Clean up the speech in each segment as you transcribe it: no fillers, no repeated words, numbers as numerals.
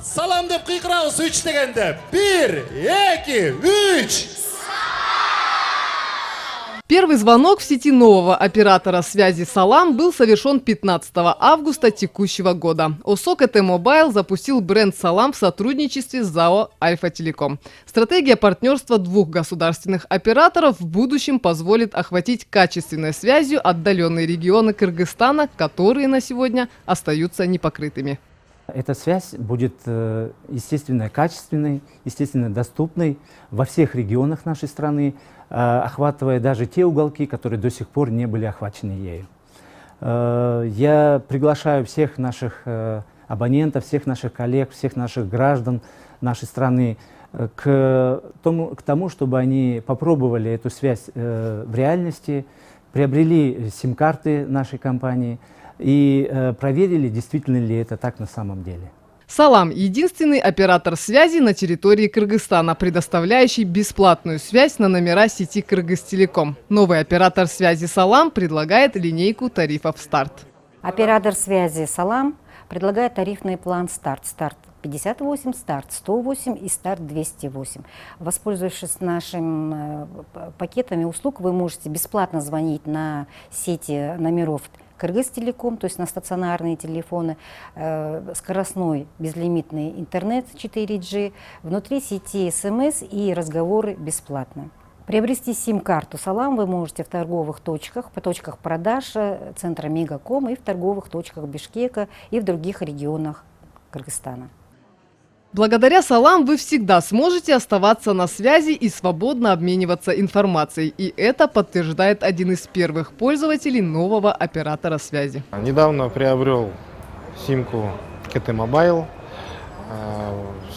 Салам деп кыйкырабыз 3 дегенде. 1, 2, 3. Первый звонок в сети нового оператора связи «Салам» был совершен 15 августа текущего года. ОСО КТ-Мобайл запустил бренд «Салам» в сотрудничестве с ЗАО «Альфа-Телеком». Стратегия партнерства двух государственных операторов в будущем позволит охватить качественной связью отдаленные регионы Кыргызстана, которые на сегодня остаются непокрытыми. Эта связь будет, естественно, качественной, естественно, доступной во всех регионах нашей страны, охватывая даже те уголки, которые до сих пор не были охвачены ею. Я приглашаю всех наших абонентов, всех наших коллег, всех наших граждан нашей страны к тому, чтобы они попробовали эту связь в реальности, приобрели сим-карты нашей компании и проверили, действительно ли это так на самом деле. «Салам» – единственный оператор связи на территории Кыргызстана, предоставляющий бесплатную связь на номера сети «Кыргызтелеком». Новый оператор связи «Салам» предлагает линейку тарифов «Старт». Оператор связи «Салам» предлагает тарифный план «Старт». «Старт» 58, «Старт» 108 и «Старт» 208. Воспользовавшись нашими пакетами услуг, вы можете бесплатно звонить на сети номеров Кыргызтелеком, то есть на стационарные телефоны, скоростной безлимитный интернет 4G, внутри сети СМС и разговоры бесплатно. Приобрести сим-карту «Салам» вы можете в торговых точках, по точках продаж центра Мегаком и в торговых точках Бишкека и в других регионах Кыргызстана. Благодаря «Салам» вы всегда сможете оставаться на связи и свободно обмениваться информацией. И это подтверждает один из первых пользователей нового оператора связи. Недавно приобрел симку КТ-Мобайл,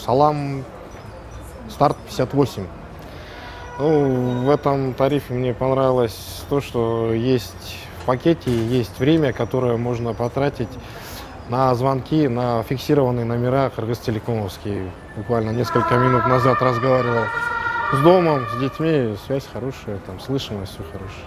«Салам», «Старт» 58. В этом тарифе мне понравилось то, что есть в пакете, есть время, которое можно потратить на звонки, на фиксированные номера кыргызтелекомовские. Буквально несколько минут назад разговаривал с домом, с детьми, связь хорошая, там слышимость, все хорошее.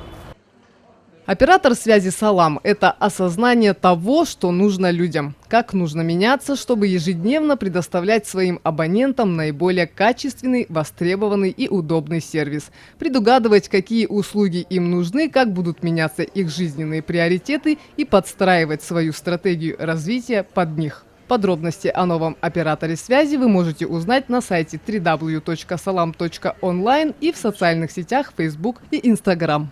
Оператор связи «Салам» – это осознание того, что нужно людям. Как нужно меняться, чтобы ежедневно предоставлять своим абонентам наиболее качественный, востребованный и удобный сервис. Предугадывать, какие услуги им нужны, как будут меняться их жизненные приоритеты и подстраивать свою стратегию развития под них. Подробности о новом операторе связи вы можете узнать на сайте www.salam.online и в социальных сетях Facebook и Instagram.